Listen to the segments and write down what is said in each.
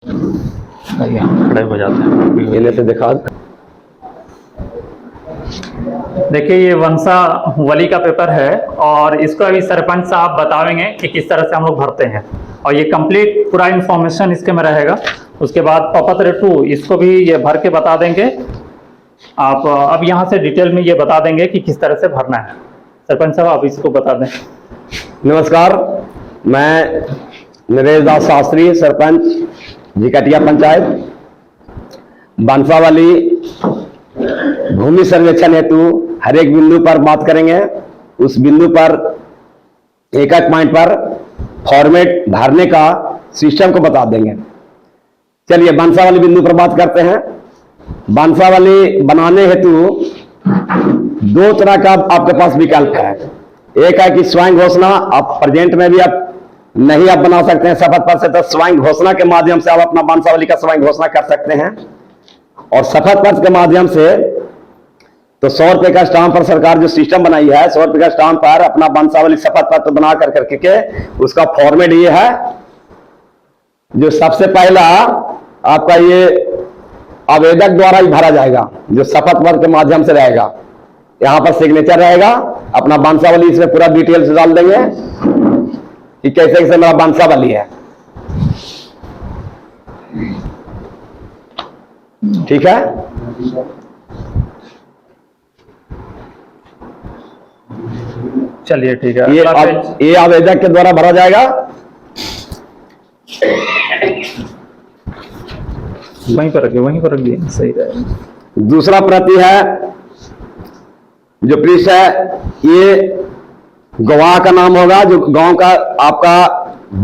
खड़े हो जाते हैं। इन्हें से दिखा। देखिए ये वंशावली का पेपर है और इसको अभी सरपंच साहब बताएंगे कि किस तरह से हम लोग भरते हैं और ये कंप्लीट पूरा इन्फॉर्मेशन इसके में रहेगा। उसके बाद प्रपत्र 2 इसको भी ये भर के बता देंगे। आप अब यहाँ से डिटेल में ये बता देंगे कि किस तरह से भरना है। सरपंच साहब आप इसको बता दें। नमस्कार, मैं नरेश दास शास्त्री, सरपंच जिकटिया पंचायत। वंशावली भूमि सर्वेक्षण हेतु हर एक बिंदु पर बात करेंगे। उस बिंदु पर एक एक पॉइंट पर फॉर्मेट भरने का सिस्टम को बता देंगे। चलिए वंशावली बिंदु पर बात करते हैं। वंशावली बनाने हेतु दो तरह का आपके पास विकल्प है। एक है कि स्वयं घोषणा, आप प्रेजेंट में भी आप नहीं आप बना सकते हैं शपथ पत्र से, तो स्वयं घोषणा के माध्यम से आप अपना वंशावली का स्वयं घोषणा कर सकते हैं। और शपथ पत्र के माध्यम से तो 100 रुपए का स्टाम्प पर सरकार जो सिस्टम बनाई है, 100 रुपए का स्टाम्प पर अपना वंशावली शपथ पत्र बना कर करके उसका फॉर्मेट ये है। जो सबसे पहला आपका ये आवेदक द्वारा ही भरा जाएगा, जो शपथ पत्र के माध्यम से रहेगा। यहां पर सिग्नेचर रहेगा, अपना वंशावली इसमें पूरा डिटेल्स डाल देंगे कि कैसे कैसे मेरा वंशावली है। ठीक है, चलिए ठीक है। ये आवेदक के द्वारा भरा जाएगा। वहीं पर रख दिए, सही रहेगा। दूसरा प्रति है, जो पृष्ठ है, ये गवाह का नाम होगा, जो गांव का आपका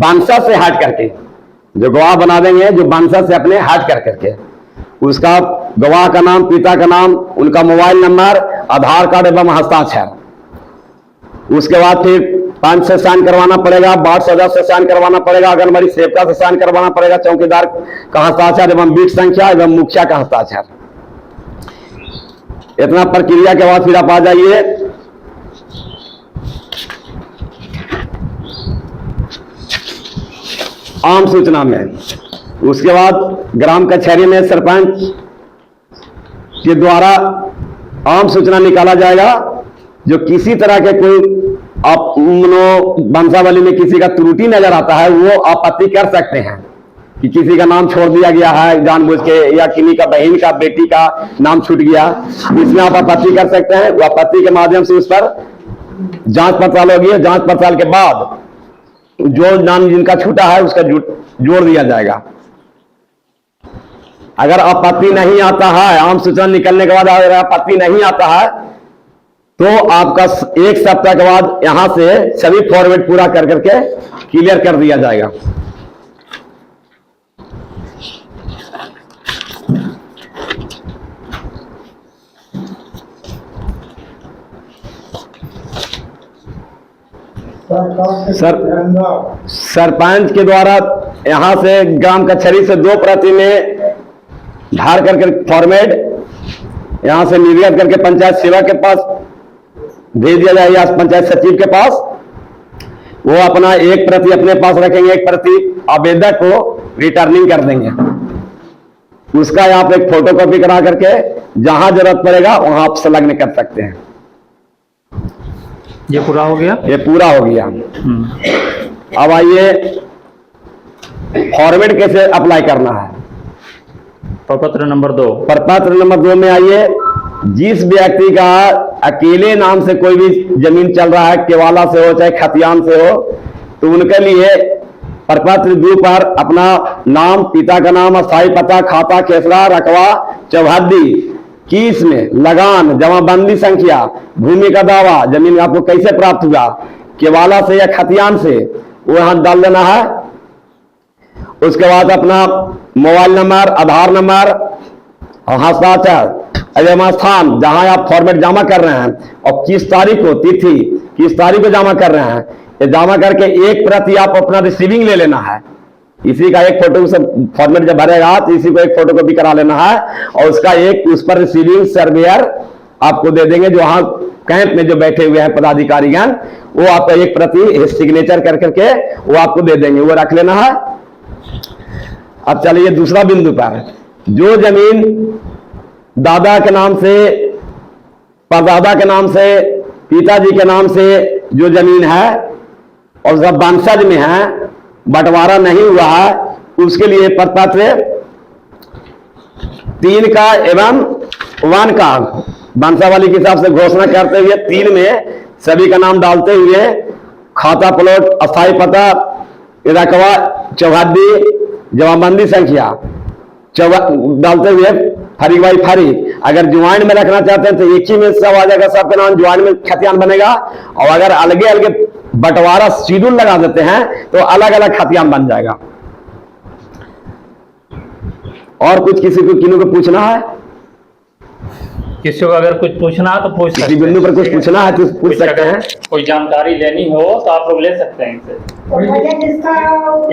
वंशज से हट करके, जो गवाह बना देंगे जो वंशज से अपने हट कर करके, उसका गवाह का नाम, पिता का नाम, उनका मोबाइल नंबर, आधार कार्ड एवं हस्ताक्षर। उसके बाद फिर पंच से साइन करवाना पड़ेगा, वार्ड सदस्य से साइन करवाना पड़ेगा, आंगनबाड़ी सेविका से साइन करवाना पड़ेगा, चौकीदार का हस्ताक्षर एवं बीट संख्या एवं मुखिया का हस्ताक्षर। इतना प्रक्रिया के बाद फिर आप आ जाइए आम सूचना में। उसके बाद ग्राम कचहरी में सरपंच के द्वारा आम सूचना निकाला जाएगा। जो किसी तरह के कोई आप वंशावली में किसी का त्रुटि नजर आता है, वो आपत्ति कर सकते हैं कि किसी का नाम छोड़ दिया गया है जानबूझ के, या किसी का बहन का, बेटी का नाम छूट गया, इसमें आप आपत्ति कर सकते हैं। वो आपत्ति के माध्यम से उस पर जांच पड़ताल होगी। जांच पड़ताल के बाद जो नाम जिनका छूटा है उसका जोड़ दिया जाएगा। अगर आपत्ति नहीं आता है, आम सूचना निकलने के बाद अगर आपत्ति नहीं आता है, तो आपका 1 सप्ताह के बाद यहां से सभी फॉर्मेट पूरा कर करके क्लियर कर दिया जाएगा। सरपंच के द्वारा यहां से ग्राम कचहरी से 2 प्रति में धार करके फॉर्मेट यहां से निर्गत करके पंचायत सेवा के पास भेज दिया जाएगा, पंचायत सचिव के पास। वो अपना 1 प्रति अपने पास रखेंगे, 1 प्रति आवेदक को रिटर्निंग कर देंगे। उसका आप एक फोटोकॉपी करा करके जहां जरूरत पड़ेगा वहां आप संलग्न कर सकते हैं। ये पूरा हो गया, ये पूरा हो गया। अब आइए फॉर्मेट कैसे अप्लाई करना है। प्रपत्र नंबर 2। प्रपत्र नंबर 2 में आइए। जिस व्यक्ति का अकेले नाम से कोई भी जमीन चल रहा है, केवाला से हो चाहे खतियान से हो, तो उनके लिए प्रपत्र 2 पर अपना नाम, पिता का नाम, अस्थायी पता, खाता, खेसरा, रकबा, चौहद्दी, किस में लगान, जमाबंदी संख्या, भूमि का दावा, जमीन आपको कैसे प्राप्त हुआ, केवाला से या खतियान से, वो यहां डाल देना है। उसके बाद अपना मोबाइल नंबर, आधार नंबर और हस्ताक्षर एवं स्थान जहां आप फॉर्मेट जमा कर रहे हैं और किस तारीख को, तिथि किस तारीख को जमा कर रहे हैं, ये जमा करके 1 प्रति आप अपना रिसीविंग ले लेना है। इसी का एक फोटो से फॉर्मेट जब भरेगा तो इसी को एक फोटो कॉपी करा लेना है और उसका एक उस पर रिसीविंग सर्वेयर आपको दे देंगे। जो वहां कैंप में जो बैठे हुए हैं पदाधिकारीगण, वो आपका 1 प्रति सिग्नेचर कर करके वो आपको दे देंगे, वो रख लेना है। अब चलिए दूसरा बिंदु पर, जो जमीन दादा के नाम से, परदादा के नाम से, पिताजी के नाम से जो जमीन है और सब वंशज में है, बंटवारा नहीं हुआ है, उसके लिए प्रपत्र 3 का एवं 1 का वंशावली के हिसाब से घोषणा करते हुए 3 में सभी का नाम डालते हुए खाता, प्लॉट, अस्थायी पता, रकबा, चौहद्दी, जमाबंदी संख्या डालते हुए फरीक बाई फरीक। अगर ज्वाइन में रखना चाहते हैं तो एक ही में सब आ जाएगा, सबका नाम ज्वाइन में खतियान बनेगा। और अगर अलगे अलगे बंटवारा शेड्यूल लगा देते हैं तो अलग अलग खतियान बन जाएगा। और कुछ किसी को किन्हीं को पूछना है? किसी को अगर कुछ पूछना है तो पूछ सकते हैं। किसी बिंदु पर कुछ पूछना है तो पूछ सकते हैं। कोई जानकारी लेनी हो तो आप लोग ले सकते हैं इनसे।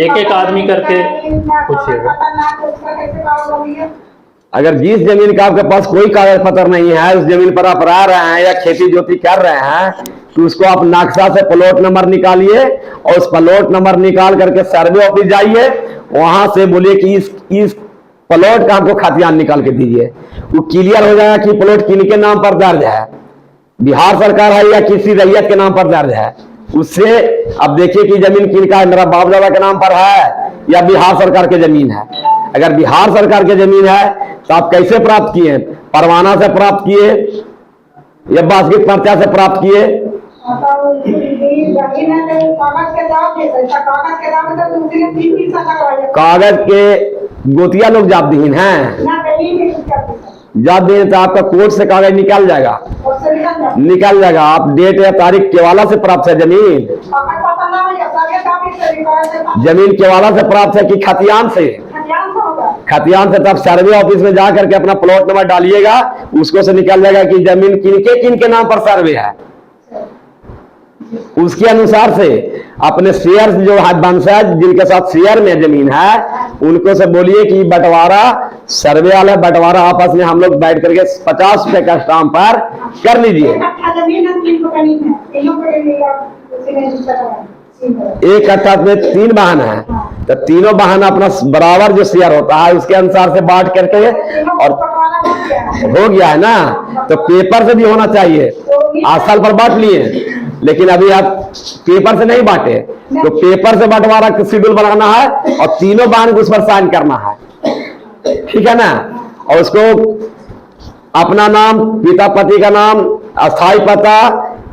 एक एक आदमी करके पूछिएगा। अगर जिस जमीन का आपके पास कोई कागज पत्र नहीं है, उस जमीन पर आप रह रहे हैं या खेती जोती कर रहे हैं, तो उसको आप नक्शा से प्लॉट नंबर निकालिए और उस प्लॉट नंबर निकाल करके सर्वे ऑफिस जाइए, वहां से बोलिए कि इस प्लॉट का हमको खतियान निकाल के दीजिए। वो क्लियर हो जाएगा कि प्लॉट किनके नाम पर दर्ज है, बिहार सरकार है या किसी रैयत के नाम पर दर्ज है। उससे अब देखिए कि जमीन किनका है, मेरा बाप दादा के नाम पर है या बिहार सरकार की जमीन है। अगर बिहार सरकार की जमीन है तो आप कैसे प्राप्त किए? परवाना से प्राप्त किए या वास्तविक पर्चा से प्राप्त किए? कागज के गोतिया लोग जाबदीन हैं, जाबदीन तो आपका कोर्ट से कागज निकल जाएगा, निकल जाएगा। आप डेट या तारीख केवाला से प्राप्त है जमीन, जमीन केवाला से प्राप्त है कि खतियान से? खतियान से। तब सर्वे ऑफिस में जाकर के अपना प्लॉट नंबर डालिएगा, उसको से निकल जाएगा कि जमीन किनके नाम पर सर्वे है। उसके अनुसार से अपने शेयर जो है वंशज जिनके साथ शेयर में जमीन है, उनको से बोलिए कि बंटवारा सर्वे वाला बंटवारा आपस में हम लोग बैठ करके 50 रुपए का स्टाम्प पर कर लीजिए। एक कट्ठा में 3 वाहन है, तो तीनों वाहन अपना बराबर जो शेयर होता है उसके अनुसार से बांट करके, और हो गया है ना, तो पेपर से भी होना चाहिए। आस्थल पर बांट लिए, लेकिन अभी आप पेपर से नहीं बांटे, तो पेपर से बंटवारा शेड्यूल बनाना है और तीनों वाहन को उस पर साइन करना है, ठीक है ना। और उसको अपना नाम, पिता पति का नाम, अस्थायी पता,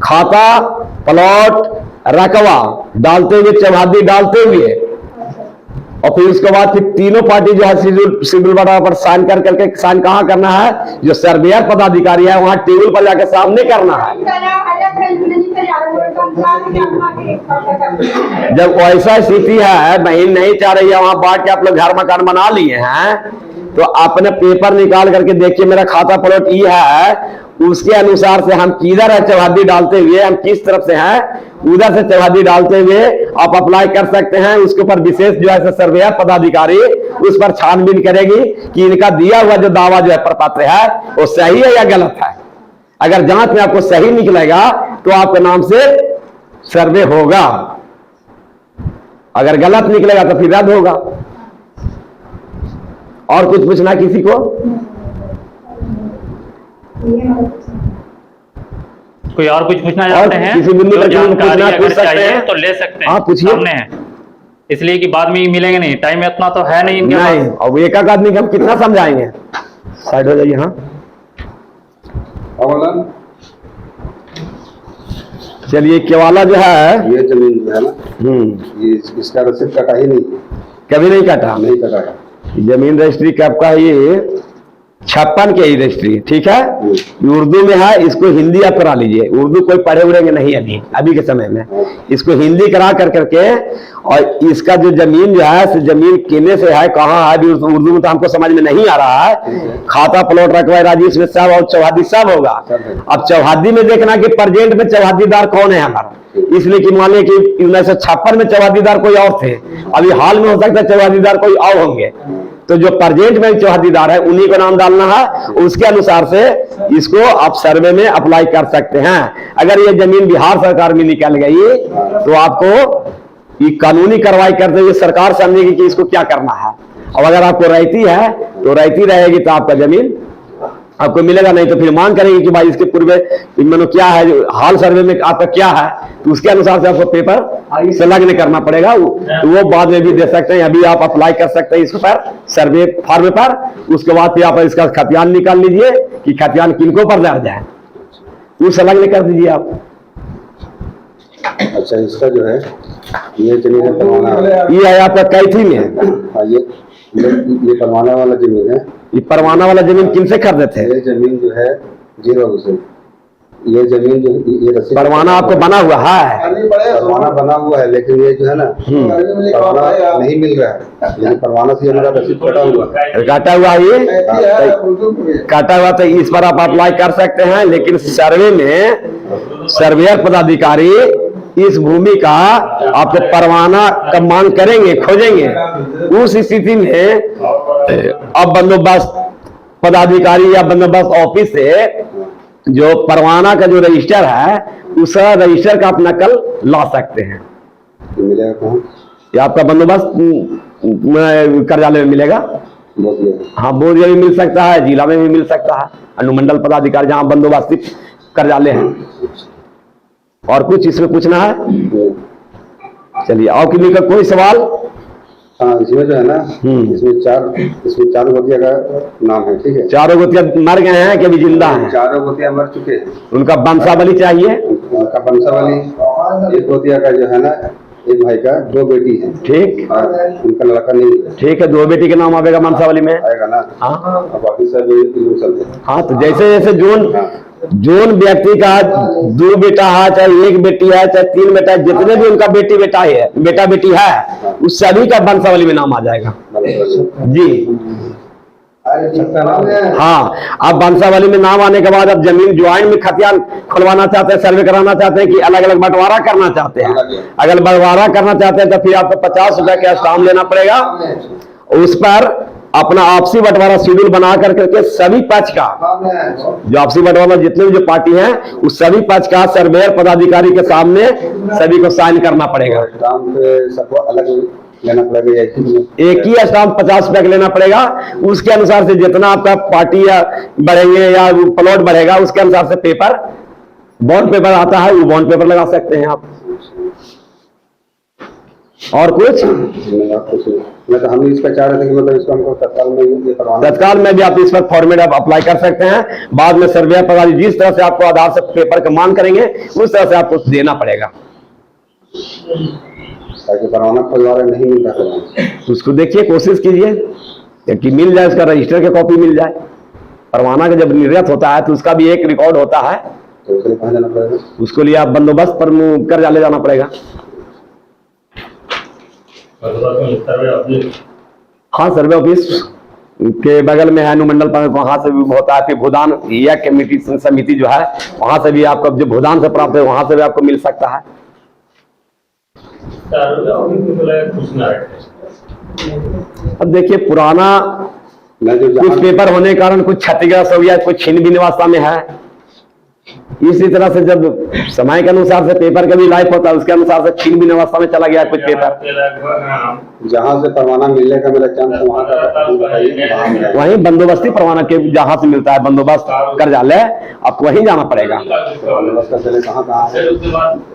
खाता, प्लॉट, रकबा डालते हुए, चौहद्दी डालते हुए, और फिर उसके बाद फिर तीनों पार्टी जो है शेड्यूल बना पर साइन कर करके, साइन कहाँ करना है? जो सर्वेयर पदाधिकारी है वहां टेबल पर जाकर सामने करना है। जब ऐसा स्थिति है, बहन नहीं चाह रही है, वहां बांट के आप लोग घर मकान बना लिए हैं, तो अपने पेपर निकाल करके देखिए मेरा खाता प्लॉट ये है, उसके अनुसार से हम किधर है चौहद्दी डालते हुए, हम किस तरफ से हैं उधर से चौहद्दी डालते हुए आप अप्लाई कर सकते हैं। उसके ऊपर विशेष जो है सर्वेयर पदाधिकारी उस पर छानबीन करेगी कि इनका दिया हुआ जो दावा जो है प्रपत्र है वो सही है या गलत है। अगर जांच में आपको सही निकलेगा तो आपके नाम से सर्वे होगा, अगर गलत निकलेगा तो फिर रद्द होगा। और कुछ पूछना किसी को? कोई और कुछ पूछना चाहते हैं? किसी बिंदु पर जानकारी पूछ अगर सकते चाहिए हैं तो ले सकते हैं। हाँ पूछिए। सामने है, इसलिए कि बाद में मिलेंगे नहीं, टाइम इतना तो है नहीं इनके नहीं। अब एक आदमी हम कितना समझाएंगे? साइड हो जाइए। हाँ चलिए, केवाला जो है ये जमीन जो है ना, ये इसका रसीद कटा ही नहीं, कभी नहीं कटा, नहीं कटा। जमीन रजिस्ट्री कब का? ये 56 के ही रजिस्ट्री, ठीक है। उर्दू में है, इसको हिंदी आप करा लीजिए। उर्दू कोई पढ़े उड़ेंगे नहीं अभी के समय में, इसको हिंदी करा कर करके, और इसका जो जमीन जो है जमीन किने से है, कहाँ है, अभी उर्दू में तो हमको समझ में नहीं आ रहा है। खाता, प्लॉट, रकबा, राजी इसमें सब, और चौहद्दी सब होगा। अब चौहद्दी में देखना कि प्रेजेंट में चौहद्दीदार कौन है हमारा, इसलिए कि मान लिया कि 1956 में चौहद्दीदार कोई और थे, अभी हाल में हो सकता है चौहद्दीदार कोई और होंगे, तो जो प्रेजेंट में चौहद्दीदार है उन्हीं को नाम डालना है। उसके अनुसार से इसको आप सर्वे में अप्लाई कर सकते हैं। अगर ये जमीन बिहार सरकार में निकल गई तो आपको ये कानूनी कार्रवाई करते हुए सरकार समझेगी कि इसको क्या करना है। और अगर आपको रहती है तो रहती रहेगी तो आपका जमीन आपको मिलेगा, नहीं तो फिर मांग करेंगे कि भाई इसके पूर्व मानो क्या है, हाल सर्वे में आपका क्या है, तो उसके अनुसार से आपको पेपर संलग्न करना पड़ेगा। तो वो बाद में भी दे सकते हैं, अभी आप अप्लाई कर सकते हैं इस पर सर्वे फॉर्म पर। उसके बाद फिर आप इसका खतियान निकाल लीजिए कि खतियान किनको पर दर्ज है, वो संलग्न कर दीजिए आप। अच्छा, इसका जो है ये जमीन है परवाना, ये है आपका कैथी में है। हाँ, ये परवाना वाला जमीन है। ये परवाना वाला जमीन किनसे खरीदे थे? ये जमीन जो है 0 से, ये जमीन जो ये रसीद परवाना आपको बना हुआ है? परवाना बना हुआ है, लेकिन ये जो है ना परवाना नहीं मिल रहा है, लेकिन परवाना से हमारा रसीद कटा हुआ है। काटा हुआ है, ये काटा हुआ, तो इस पर आप अप्लाई कर सकते हैं। लेकिन सर्वे में सर्वेयर पदाधिकारी इस भूमि का आपको परवाना कब मांग करेंगे, खोजेंगे। उस स्थिति में अब बंदोबस्त पदाधिकारी या बंदोबस्त ऑफिस से जो परवाना का जो रजिस्टर है उस रजिस्टर का आप नकल ला सकते हैं। मिलेगा कहाँ? ये आपका बंदोबस्त कार्यालय में मिलेगा। हाँ, बोरिया भी मिल सकता है, जिला में भी मिल सकता है, अनुमंडल पदाधिकारी जहाँ बंदोबस्ती कार्यालय है। और कुछ इसमें पूछना है? चलिए, और किसी का कोई सवाल? हाँ, इसमें जो है ना, इसमें चार गोतिया का नाम है, ठीक है। चारों गोतिया मर गए हैं कि अभी जिंदा हैं? चारों गोतिया मर चुके हैं। उनका वंशावली चाहिए। उनका वंशावली, एक गोतिया का जो है ना, एक भाई का 2 बेटी है, ठीक। उनका लड़का नहीं है, ठीक है, 2 बेटी के नाम आएगा वंशावली में, आएगा ना। हाँ। अब बाकी सब हाँ, तो जैसे जैसे जोन व्यक्ति का 2 बेटा है, चाहे 1 बेटी है, चाहे 3 बेटा है, जितने भी उनका बेटा बेटी है, उस सभी का वंशावली में नाम आ जाएगा जी। हाँ, अब वंशावली में नाम आने के बाद अब जमीन ज्वाइन में खतियान खुलवाना चाहते हैं, सर्वे कराना चाहते हैं कि अलग अलग बंटवारा करना चाहते हैं। अगर बंटवारा करना चाहते हैं तो फिर आपको 50 रुपए का स्टाम्प लेना पड़ेगा। उस पर अपना आपसी बंटवारा शेड्यूल बना करके सभी पक्ष का, जो आपसी बंटवारा जितने भी जो पार्टी हैं उस सभी पक्ष का सर्वेयर पदाधिकारी के सामने सभी को साइन करना पड़ेगा। सबको अलग लेना पड़ेगा, एक ही स्टाम्प 50 रुपए का लेना पड़ेगा। उसके अनुसार से जितना आपका पार्टी या बढ़ेंगे या प्लॉट बढ़ेगा उसके अनुसार से पेपर, बॉन्ड पेपर आता है, वो बॉन्ड पेपर लगा सकते हैं आप। और कुछ? मैं तो हम इसका चाह रहे थे कि मतलब इसको हमको तत्काल में भी आप इस पर फॉर्मेट आप अप्लाई कर सकते हैं। बाद में सर्वे पदाधिकारी जिस तरह से आपको आधार से पेपर का मांग करेंगे उस तरह से आपको देना पड़ेगा। परवाना खुलवाना नहीं मिल रहा, उसको देखिए, कोशिश कीजिए कि मिल जाए, उसका रजिस्टर की कॉपी मिल जाए। परवाना का जब निर्गत होता है तो उसका भी एक रिकॉर्ड होता है, तो उसके लिए कहाँ जाना पड़ेगा? उसको लिए आप बंदोबस्त पर कार्यालय जाना पड़ेगा। हाँ, सर्वे ऑफिस के बगल में है अनुमंडल पर, वहां से भी होता है। फिर भूदान या कमेटी समिति जो है वहां से भी आपको, जो भूदान से प्राप्त है वहां से भी आपको मिल सकता है। अब देखिए, पुराना कुछ पेपर होने के कारण कुछ क्षतिग्रस्त हो गया, कुछ छीन भी अवस्था में है। इसी तरह से जब समय के अनुसार से पेपर का भी लाइफ होता है, उसके अनुसार से छीन भी अवस्था में चला गया कुछ पेपर। जहां से परवाना मिलने का मेरा चांस वहां का, वहीं बंदोबस्ती परवाना के जहां से मिलता है बंदोबस्त कार्यालय, आपको वहीं जाना पड़ेगा। कहाँ है?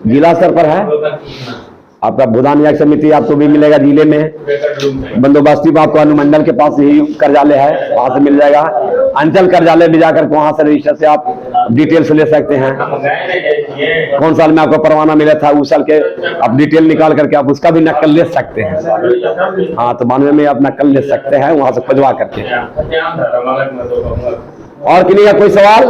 जिला स्तर पर है आपका भूदान न्याय समिति, आपको भी मिलेगा जिले में। बंदोबस्ती में आपको अनुमंडल के पास ही कार्यालय है, वहां से मिल जाएगा। अंचल कार्यालय भी जाकर वहां से रजिस्टर से आप डिटेल्स ले सकते हैं। कौन साल में आपको परवाना मिला था उस साल के आप डिटेल निकाल करके आप उसका भी नकल ले सकते हैं। हाँ, तो 92 में आप नकल ले सकते हैं वहां से खुजवा करके। और किसी का कोई सवाल?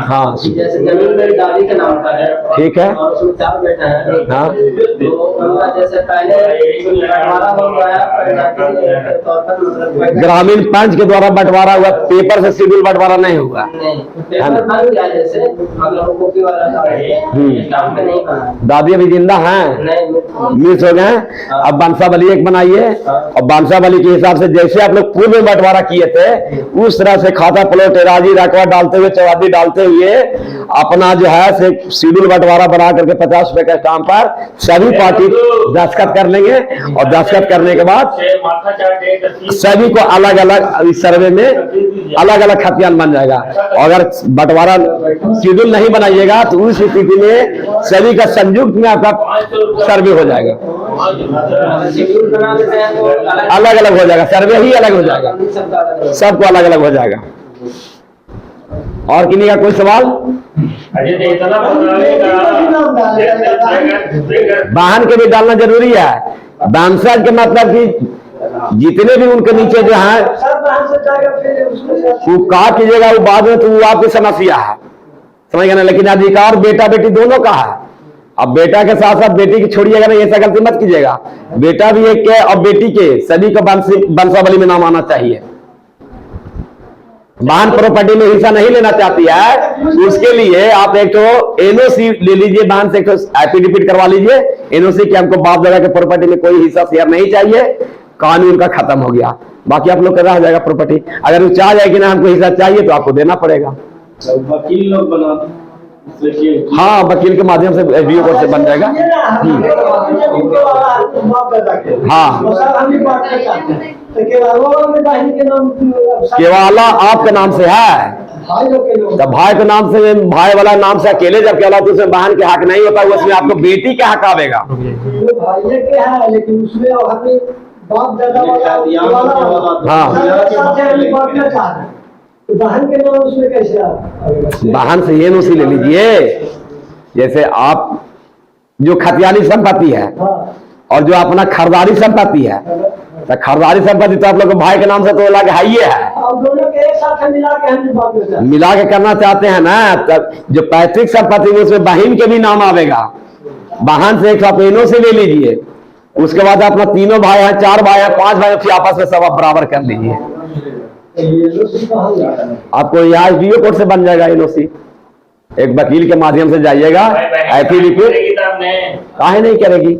हाँ, जैसे जमीन मेरी दादी के नाम पर है, ठीक है, और उसमें 4 बेटा है। हाँ, तो उनका जैसे पहले बंटवारा हो गया, ग्रामीण पंच के द्वारा बंटवारा हुआ, पेपर से शेड्यूल बंटवारा नहीं हुआ। पेपर बन गया, जैसे मतलब कॉपी वाला काम पे नहीं बना। दादी अभी जिंदा हैं? मिस हो गए। अब वंशावली एक बनाइए, और वंशावली के हिसाब से जैसे आप लोग पूर्व में बंटवारा किए थे उस दूसरा से खाता प्लॉट एराजी रकबा डालते हुए, चौहदी डालते हुए अपना जो है से शेड्यूल बंटवारा बना करके 50 रुपए के स्टाम्प पर सभी पार्टी दस्तखत कर लेंगे और दस्तखत करने के बाद सभी को अलग अलग इस सर्वे में अलग अलग खतियान बन जाएगा। और अगर बंटवारा शेड्यूल नहीं बनाइएगा तो उस स्थिति में सभी का संयुक्त में आपका सर्वे हो जाएगा, शेड्यूल बना देते हैं तो अलग अलग हो जाएगा, सर्वे ही अलग हो जाएगा, सबको अलग अलग हो जाएगा। और किन्हीं का कोई सवाल? वाहन के भी डालना जरूरी है। वंशज के मतलब कि जितने भी उनके नीचे जो है वो कहा कीजिएगा, वो बाद में तो वो आपकी समस्या है, समझ गए ना। लेकिन अधिकार बेटा बेटी दोनों का है। अब बेटा के साथ साथ बेटी की छोड़िएगा नहीं, ऐसा गलती मत कीजिएगा। बेटा भी एक के और बेटी के सभी का वंशावली में नाम आना चाहिए। वाहन प्रॉपर्टी में हिस्सा नहीं लेना चाहती है, उसके लिए आप एक तो एनओसी ले लीजिए, वाहन से एक तो एफिडेविट करवा लीजिए एनओसी कि हमको बाप दादा के प्रॉपर्टी में कोई हिस्सा शेयर नहीं चाहिए, कानून का खत्म हो गया। बाकी आप लोग का रह जाएगा प्रॉपर्टी। अगर वो चाह जाए कि ना हमको हिस्सा चाहिए तो आपको देना पड़ेगा। वकील लोग बना, हाँ, वकील के माध्यम से एसडीओ कोर्ट से बन जाएगा। हाँ, केवाला आपके नाम से है, तो भाई के नाम से, भाई वाला नाम से अकेले जब केवला तो उसमें बहन के हक नहीं होता, उसमें आपको बेटी के हक आवेगा। लेकिन उसमें बाप दादा हाँ, वाहन के नाम उसमें कैसे वाहन से ये एनओसी ले लीजिए। जैसे आप जो खतियानी संपत्ति है और जो अपना खरीदारी संपत्ति है, तो खरीदारी संपत्ति तो आप लोग भाई के नाम से तो लगा है, दोनों के एक साथ मिला के करना चाहते हैं ना। तब जो पैतृक संपत्ति है उसमें बहन के भी नाम आवेगा। वाहन से एक साथ एनओसी ले लीजिए, उसके बाद अपना तीनों भाई हैं, 4 भाई हैं, 5 भाई, फिर आपस में सब आप बराबर कर लीजिए। आपको यहाँ एसडीओ कोर्ट से बन जाएगा एनओसी। एक वकील के माध्यम से जाइएगा, एफिडेविट काहे नहीं करेगी,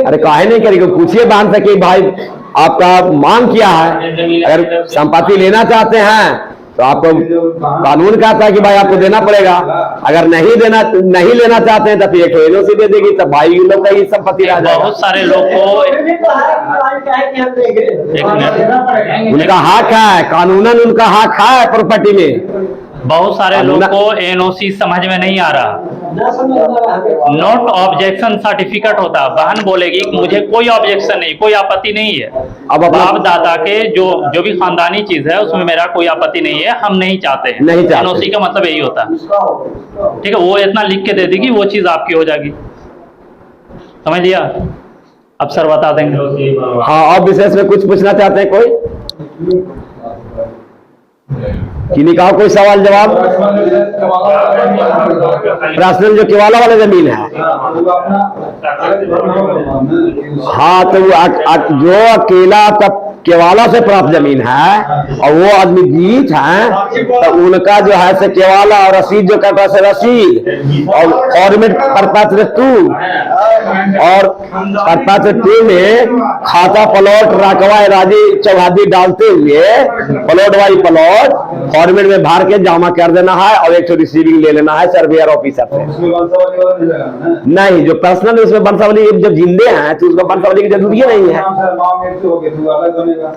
अरे काहे नहीं करेगी, पूछिए बहन से कि भाई आपका मांग क्या है। अगर संपत्ति लेना चाहते हैं तो आपको कानून कहता है कि भाई आपको देना पड़ेगा। अगर नहीं लेना चाहते हैं तो फिर एक एनओसी दे देगी, तब भाई लोग का ही संपत्ति रह जाएगा। बहुत सारे लोग को उनका हक है, कानूनन उनका हक है प्रॉपर्टी में। बहुत सारे लोग को एनओसी समझ में नहीं आ रहा। नॉट ऑब्जेक्शन सर्टिफिकेट होता है, बहन बोलेगी मुझे कोई ऑब्जेक्शन नहीं, कोई आपत्ति नहीं है। अब बाप दादा के जो भी खानदानी चीज है उसमें मेरा कोई आपत्ति नहीं है, हम नहीं चाहते हैं। नहीं चाहते। एनओसी का मतलब यही होता है, ठीक है। वो इतना लिख के दे देगी, वो चीज आपकी हो जाएगी, समझ लिया। अब सर बता देंगे। हाँ, और विशेष में कुछ पूछना चाहते हैं कोई? किन्हीं का कोई सवाल जवाब? पर्सनल जो केवाला वाला जमीन है, हाँ, तो जो अकेला आपका केवाला से प्राप्त जमीन है और वो आदमी जीत है, तो उनका जो है से केवाला और रसीद जो करता है रसीद और फॉर्मेट परपत्र 2 और परपत्र 2 में खाता प्लॉट रकबा राजी चौहदी डालते हुए प्लॉट वाई प्लॉट फॉर्मेट में भर के जमा कर देना है और एक तो रिसीविंग ले लेना है सर्वेयर ऑफिसर से। नहीं, जो पर्सनल उसमें वंशावली जब जिंदे हैं तो उसमें वंशावली की जरूरी नहीं है।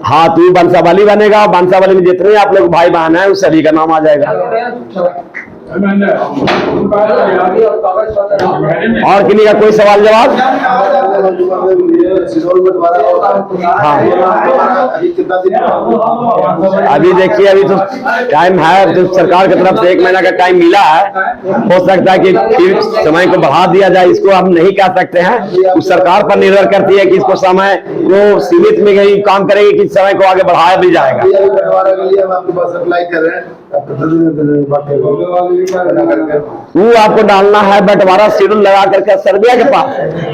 हाँ, तू वंशावली बनेगा, वंशावली में जितने आप लोग भाई बहन है उस सभी का नाम आ जाएगा। और किन्हीं का कोई सवाल जवाब? हाँ, अभी देखिए, अभी तो टाइम है, तो सरकार की तरफ से 1 महीना का टाइम मिला है। हो सकता है कि फिर समय को बढ़ा दिया जाए, इसको हम नहीं कह सकते हैं। उस सरकार पर निर्भर करती है कि इसको समय को सीमित में कहीं काम करेगी कि समय को आगे बढ़ाया भी जाएगा। के लिए हम आपके पास अप्लाई कर रहे हैं। वो आपको डालना है बंटवारा शेड्यूल लगा करके सर्वेयर के पास।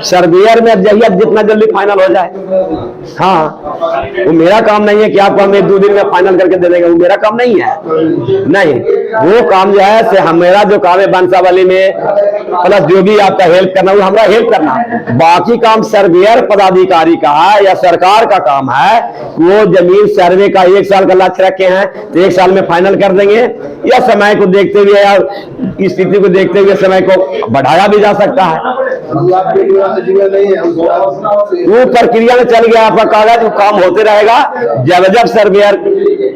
सर्वेयर में अब जाइए जितना जल्दी फाइनल हो जाए। हाँ, वो मेरा काम नहीं है कि आपको हम 1-2 दिन में फाइनल करके दे देंगे, वो मेरा काम नहीं है। नहीं, वो काम जो है से मेरा जो काम है बंसावली में प्लस जो भी आपका हेल्प करना वो हमारा हेल्प करना। बाकी काम सर्वेयर पदाधिकारी का है या सरकार का काम है। वो जमीन सर्वे का 1 साल का लक्ष्य रखे हैं तो 1 साल में फाइनल कर देंगे, या समय को देखते हुए या स्थिति को देखते हुए समय को बढ़ाया भी जा सकता है। वो प्रक्रिया में चल गया आपका कागज, वो काम होते रहेगा। जब जब सर्वेयर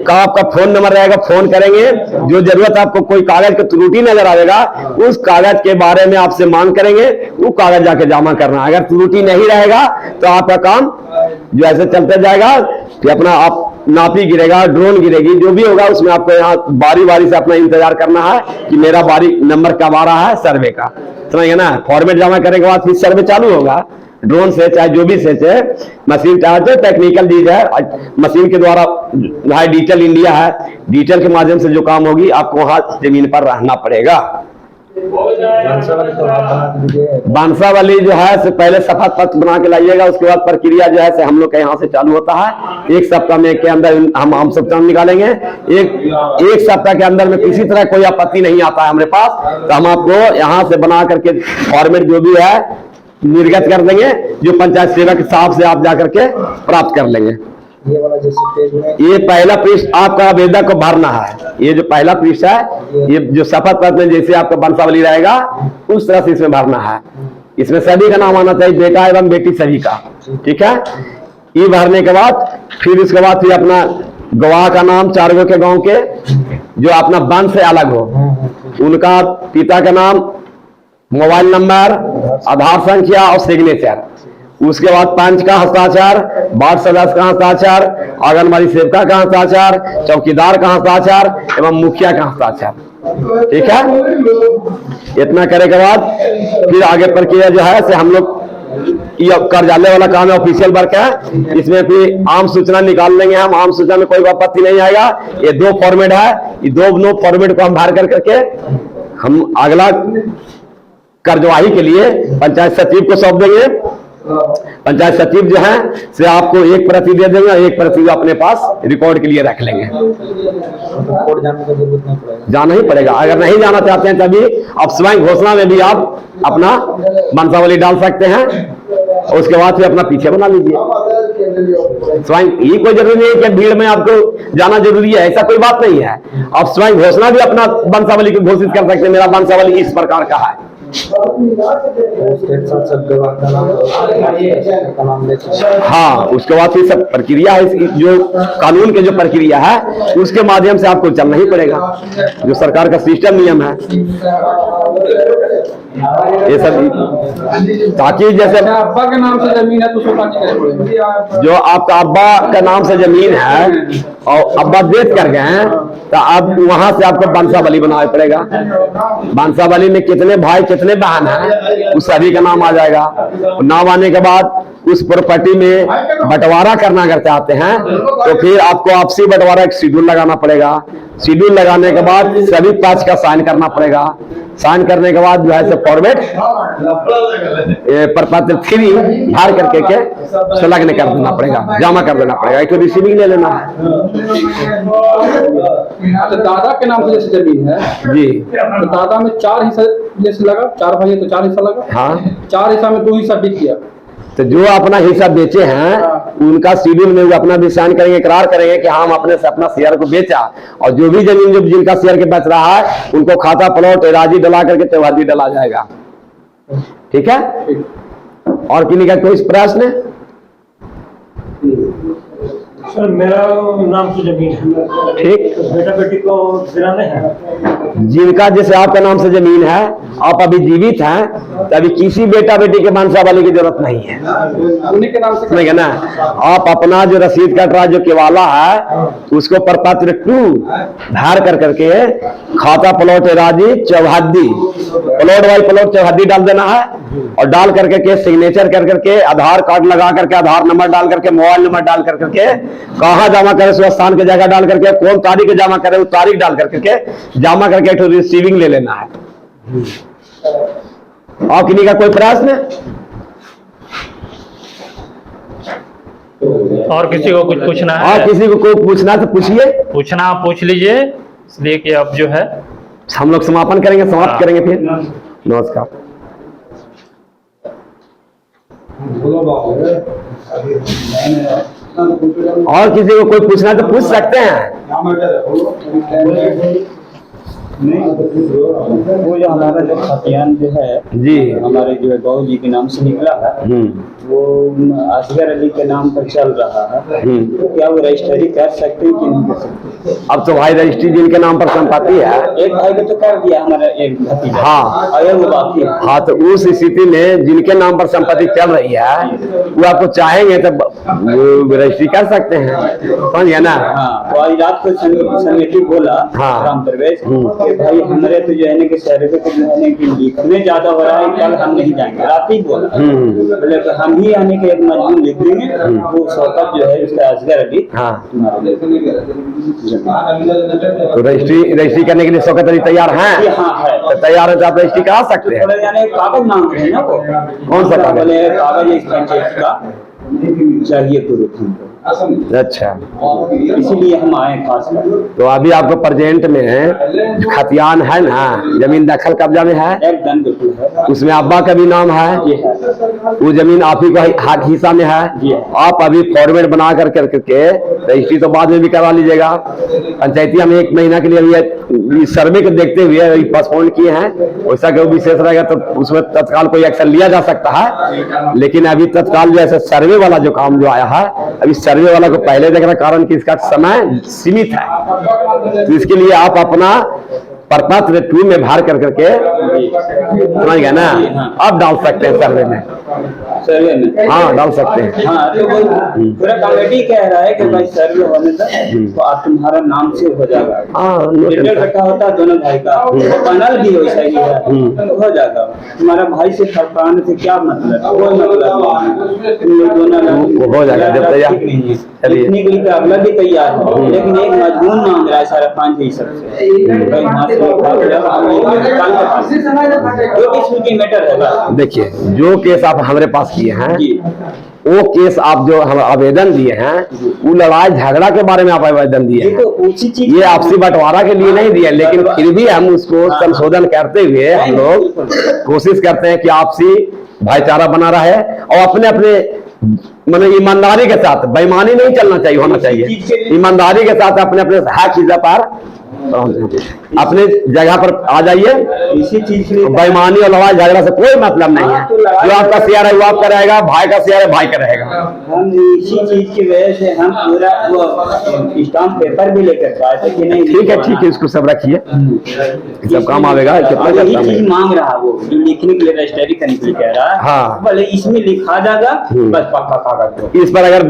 का आपका फोन नंबर रहेगा फोन करेंगे, जो जरूरत आपको कोई कागज की त्रुटि नजर आएगा उस कागज के बारे में आपसे मांग करेंगे, वो कागज जाके जमा करना। अगर त्रुटि नहीं रहेगा तो आपका काम जो ऐसे चलते जाएगा कि अपना आप नापी गिरेगा, ड्रोन गिरेगी, जो भी होगा उसमें आपको यहाँ बारी बारी से अपना इंतजार करना है कि मेरा बारी नंबर कब आ रहा है सर्वे का, समझिए ना। फॉर्मेट जमा करने के बाद फिर सर्वे चालू होगा ड्रोन से, चाहे जो भी से मशीन चाहे तो टेक्निकल चीज है, मशीन के द्वारा भाई डिजिटल इंडिया है, डिजिटल के माध्यम से जो काम होगी आपको वहां जमीन पर रहना पड़ेगा। बांसावली जो है से पहले शपथ पत्र बना के लाइएगा, उसके बाद प्रक्रिया जो है से हम लोग के यहाँ से चालू होता है। 1 सप्ताह में के अंदर हम आम सप्ताह निकालेंगे। एक सप्ताह के अंदर में किसी तरह कोई आपत्ति नहीं आता है हमारे पास तो हम आपको यहाँ से बना करके फॉर्मेट जो भी है निर्गत कर देंगे, जो पंचायत सेवक साहब से आप जाकर के प्राप्त कर लेंगे। ये पहला पृष्ठ आपका आवेदक को भरना है। ये जो पहला पृष्ठ है, ये जो शपथ पत्र में जैसे आपका बंसावली रहेगा उस तरह से इसमें भरना है। इसमें सभी का नाम आना चाहिए, बेटा एवं बेटी सभी का, ठीक है। ये भरने के बाद फिर इसके बाद फिर अपना गवाह का नाम 4 गो के गांव के जो अपना वंश से अलग हो, उनका पिता का नाम, मोबाइल नंबर, आधार संख्या और सिग्नेचर। उसके बाद पंच का हस्ताक्षर, वार्ड सदस्य का हस्ताक्षर, आंगनबाड़ी सेविका का हस्ताक्षर, चौकीदार का हस्ताक्षर एवं मुखिया का हस्ताक्षर, ठीक है। इतना करने के बाद फिर आगे प्रक्रिया जो है से हम लोग ये कार्यालय वाला काम है, ऑफिशियल वर्क है। इसमें फिर आम सूचना निकाल लेंगे हम। आम सूचना में कोई आपत्ति नहीं आएगा। ये 2 फॉर्मेट है, ये 2 फॉर्मेट को हम भर करके हम अगला कार्यवाही के लिए पंचायत सचिव को सौंप देंगे। पंचायत सचिव जो है से आपको 1 प्रति दे देंगे, 1 प्रति अपने पास रिकॉर्ड के लिए रख लेंगे। जाना ही पड़ेगा, अगर नहीं जाना चाहते हैं तभी आप स्वयं घोषणा में भी आप अपना बंसावली डाल सकते हैं और उसके बाद फिर अपना पीछे बना लीजिए स्वयं। ये कोई जरूरी नहीं है कि भीड़ में आपको जाना जरूरी है, ऐसा कोई बात नहीं है। आप स्वयं घोषणा भी अपना बंसावली को घोषित कर सकते हैं, मेरा बंसावली इस प्रकार का है। हाँ, उसके बाद फिर सब प्रक्रिया है, जो कानून के जो प्रक्रिया है उसके माध्यम से आपको चलना ही पड़ेगा, जो सरकार का सिस्टम नियम है ये सब। ताकि जैसे अब्बा के नाम से जमीन है तो उसको जो आपका अब्बा का नाम से जमीन है और अब्बा डेथ कर गए हैं तो अब वहां से आपको बंसावली बनाना पड़ेगा। बंसावली में कितने भाई कितने बहन हैं उस सभी का नाम आ जाएगा। नाम आने के बाद उस प्रॉपर्टी में बंटवारा करना अगर चाहते हैं तो फिर आपको आपसी बंटवारा एक शेड्यूल लगाना पड़ेगा। शेड्यूल लगाने के बाद सभी पक्ष का साइन करना पड़ेगा। साइन करने के बाद जो है से फॉर्मेट प्रपत्र 3 भर करके के संलग्न कर देना पड़ेगा, जमा कर देना पड़ेगा। एक रिसीविंग ले लेना है। तो दादा के नाम से जैसे जमीन है जी, तो दादा में 4 हिस्सा जैसे लगा, 4 भाई है तो 4 हिस्सा लगा। हाँ, 4 हिस्सा में 2 हिस्सा बिक गया तो जो अपना हिस्सा बेचे हैं उनका शेड्यूल में अपना भी साइन करेंगे, इकरार करेंगे कि हम अपने से अपना शेयर को बेचा। और जो भी जमीन जो जिनका शेयर के बच रहा है उनको खाता प्लॉट एराजी डला करके त्योहारी डला जाएगा। ठीक है। और किन्हीं का कोई प्रश्न? सर मेरा नाम से जमीन है, ठीक, बेटा बेटी को दिलाने हैं जिनका जैसे आपका नाम से जमीन है, आप अभी जीवित हैं, तो अभी किसी बेटा बेटी के मनसा वाले की जरूरत नहीं है, उन्हीं के नाम से समझ गए ना। आप अपना जो रसीद कट रहा है, जो केवाला है, उसको प्रपत्र 2 धार कर करके खाता प्लॉट राजी चौहद्दी, प्लॉट बाई प्लॉट चौहद्दी डाल देना है, और डाल करके के सिग्नेचर कर करके आधार कार्ड लगा करके, आधार नंबर डाल करके, मोबाइल नंबर डाल कर करके, कहाँ जमा करे उस स्थान की जगह डाल करके, कौन तारीख जमा करे वो तारीख डाल करके जमा करके एक रिसीविंग ले लेना है। और किन्हीं का कोई प्रश्न? और किसी को कुछ पूछना है? और किसी को कोई पूछना तो पूछिए, पूछना आप पूछ लीजिए, इसलिए कि अब जो है हम लोग समापन करेंगे, समाप्त करेंगे फिर। नमस्कार। और किसी को कोई पूछना तो पूछ सकते हैं। वो जो हमारा जो खतियान जो है जी, हमारे जो बाबू जी के नाम से निकला है, वो असगर अली के नाम पर चल रहा है, तो क्या वो रजिस्ट्री कर सकते हैं कि नहीं कर सकते? अब तो भाई रजिस्ट्री जिनके नाम पर संपत्ति है, एक भाई को तो कर दिया हमारा एक भतीजा, हाँ। और वो बाकी है। हाँ, तो उस स्थिति में जिनके नाम पर संपत्ति चल रही है, वो आपको चाहेंगे तो वो रजिस्ट्री कर सकते हैं, समझ गए ना। हाँ, तो आज रात को समिति बोला हाँ। राम प्रवेश कि भाई हमारे तो जो है ना कि सर्वे को जो है ना कि लिखने ज्यादा हो रहा है, कल हम नहीं जाएंगे, रात ही बोला। बोले तो हम ही आने के एक मजबूर लिख देंगे, वो शौकत जो है उसका असगर अली हाँ, तुम्हारे तो रजिस्ट्री करने के लिए शौकत अली तैयार हैं? हाँ है। तो तैयार है तो आप रजिस्ट्री करा सकते हैं। बोले यानी कागज मांग रहे हैं ना वो, कौन सा कागज? बोले कागज इस पंचायत का चाहिए तो अच्छा, इसीलिए हम आए खास कर। तो अभी आपको प्रेजेंट में खतियान है ना, जमीन दखल कब्जा में है, एकदम बिल्कुल है, उसमें अब्बा का भी नाम है, ये है, वो जमीन आप ही को हक हिस्सा में है। जी। आप अभी फॉर्मेट बना कर करके रजिस्ट्री तो बाद में भी करवा लीजिएगा। पंचायती हम 1 महीना के लिए अभी सर्वे को देखते हुए अभी पोस्टपोन किए हैं, वैसा कोई विशेष रहेगा तो उसमें तत्काल कोई एक्शन लिया जा सकता है, लेकिन अभी तत्काल जो ऐसे सर्वे वाला जो काम जो आया है, अभी सर्वे वाला को पहले देखना, कारण कि इसका समय सीमित है, तो इसके लिए आप अपना प्रपत्र 2 में भार कर करके, समझ गए ना, आप डाल सकते हैं सर्वे में। सर्वे में हाँ, डाल सकते हैं। हाँ, तो वो पूरा कमेटी कह रहा है कि भाई सर्वे होने तक तो आप तुम्हारा नाम से हो जाएगा। हाँ, डिटेल इकट्ठा होता है दोनों भाई का, पैनल भी वैसा ही है, तो हो जाएगा। तुम्हारा भाई से फरकाने से क्या मतलब, कोई मतलब नहीं, तुम लोग दोनों हो जाएगा जब तैयार। चलिए, लिखने के लिए तो अगला भी तैयार है, लेकिन एक मजबूर मांग रहा है सारा 5 ही सबसे भाई हाथ से उठा के रखा, जो भी सूची मैटर है बस। देखिए, जो केस आप हमारे पास किए हैं, जी, वो केस आप जो हम आवेदन दिए हैं, वो लड़ाई झगड़ा के बारे में आप आवेदन दिए ये हैं, तो उसी चीज ये आपसी बंटवारा के लिए नहीं दिए, लेकिन फिर भी हम उसको संशोधन करते हुए हम लोग कोशिश करते हैं कि आपसी भाईचारा बना रहे, और अपने अपने मतलब ईमानदारी के साथ, बेईमानी नहीं चलना चाहिए, होना चाहिए ईमानदारी के साथ अपने अपने हक हिस्सा पर अपने जगह पर आ जाइए। इसी चीज के लिए बेईमानी और लड़ाई झगड़ा से कोई मतलब नहीं है, जो आपका शेयर है वो आपका रहेगा, भाई का शेयर है भाई का रहेगा। हम इसी चीज की वजह से हम पूरा वो स्टाम्प पेपर भी लेकर आए थे कि नहीं। ठीक है, इसको सब रखिए, सब काम आवेगा। कितना और यही काम चीज है? मांग रहा वो जो लिखने के लिए रजिस्ट्री करने के लिए कह रहा है। हाँ। बोले इसमें लिखा जाएगा, बस पक्का कागज दो। इस पर अगर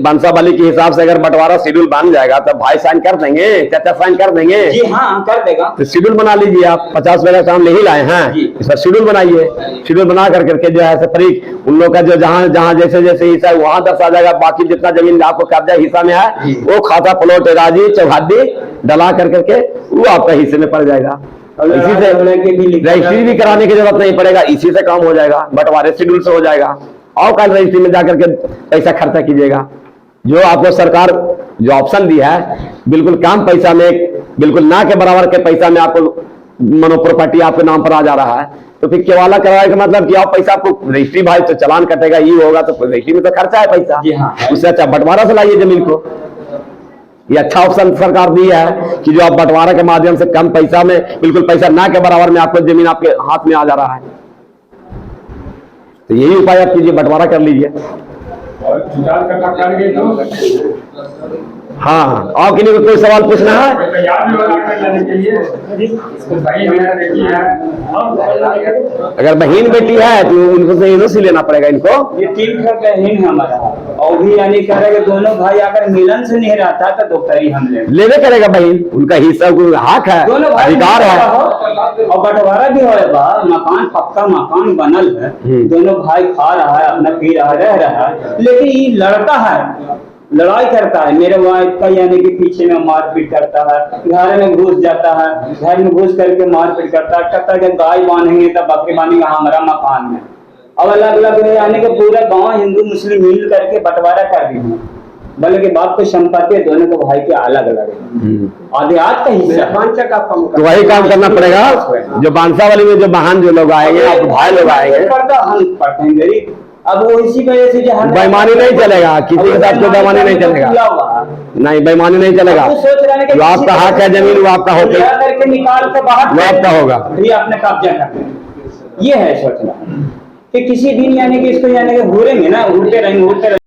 बंसावली के हिसाब से अगर बंटवारा शेड्यूल बन जाएगा तो भाई साइन कर देंगे, चाचा साइन कर देंगे। जी हाँ, कर देगा। तो शेड्यूल बना लीजिए, आप 50 रुपए का काम ले ही लाए हैं, जी। इस पर शेड्यूल बनाइए, शेड्यूल बना कर करके जो है फरीक उन लोग का जो जहाँ जहाँ जैसे जैसे हिस्सा है वहां दर्शा जाएगा, बाकी जितना जमीन आपको कब्जा हिस्सा में है वो खाता प्लॉट राजी चौहद्दी डला कर करके वो आपका हिस्से में पड़ जाएगा। इसी से रजिस्ट्री भी कराने की जरूरत नहीं पड़ेगा, इसी से काम हो जाएगा, बंटवारे शेड्यूल से हो जाएगा। और कल रजिस्ट्री में जाकर के पैसा खर्चा कीजिएगा। जो आपको सरकार जो ऑप्शन दी है, बिल्कुल कम पैसा में, बिल्कुल ना के बराबर के पैसा में आपको मनो प्रॉपर्टी आपके नाम पर आ जा रहा है, तो फिर केवाला करवाए का मतलब कि आप पैसा आपको रजिस्ट्री भाई तो चलान कटेगा, ये होगा तो रजिस्ट्री में तो खर्चा है पैसा। जी हाँ। उससे अच्छा बंटवारा से लाइए जमीन को। ये अच्छा ऑप्शन सरकार दी है कि जो आप बंटवारा के माध्यम से कम पैसा में, बिल्कुल पैसा ना के बराबर में आपको जमीन आपके हाथ में आ जा रहा है। तो यही उपाय आप कीजिए, बंटवारा कर लीजिए। हाँ और किन्हीं को कोई सवाल पूछना है? अगर बहन बेटी है तो उनको से इन्हों से लेना पड़ेगा इनको। ये 3 बहन है हमारा, और भी यानी कह रहे कि दोनों भाई अगर मिलन से नहीं रहता तो करी हम लेवे करेगा बहन, उनका हिस्सा हक है, दोनों भाई अधिकार है। और बंटवारा भी हो बा, मकान पक्का मकान बनल है, दोनों भाई खा रहा है, अपना पी रहा है, रह रहा है, लेकिन ये लड़ता है, लड़ाई करता है मेरे वाइफ का, यानी कि पीछे में मारपीट करता है, घर में घुस जाता है, घर में घुस करके मारपीट करता है, कहता है कि गाय बांधेंगे तब बकरी बांधेंगे हमारा मकान में। अब अलग अलग यानी कि पूरा गांव हिंदू मुस्लिम मिल करके बंटवारा कर दी है, बल्कि बाप को संपत्ति दोनों को भाई के अलग अलग है, आदियात का हिस्सा तो वही काम करना पड़ेगा। जो बांसा वाली में जो महान जो लोग आएंगे, आप भाई लोग आएंगे, हम पढ़ते हैं गरीब। अब वो इसी वजह से जो बेईमानी नहीं चलेगा, किसी के साथ कोई बेईमानी नहीं चलेगा, नहीं बेईमानी नहीं चलेगा। जो आपका हक है जमीन वो आपका होगा, करके निकाल के बाहर वो आपका होगा, ये आपने कब्जा करना। ये है सोचना कि किसी दिन यानी कि इसको यानी कि घूरेंगे ना, घूरते रहेंगे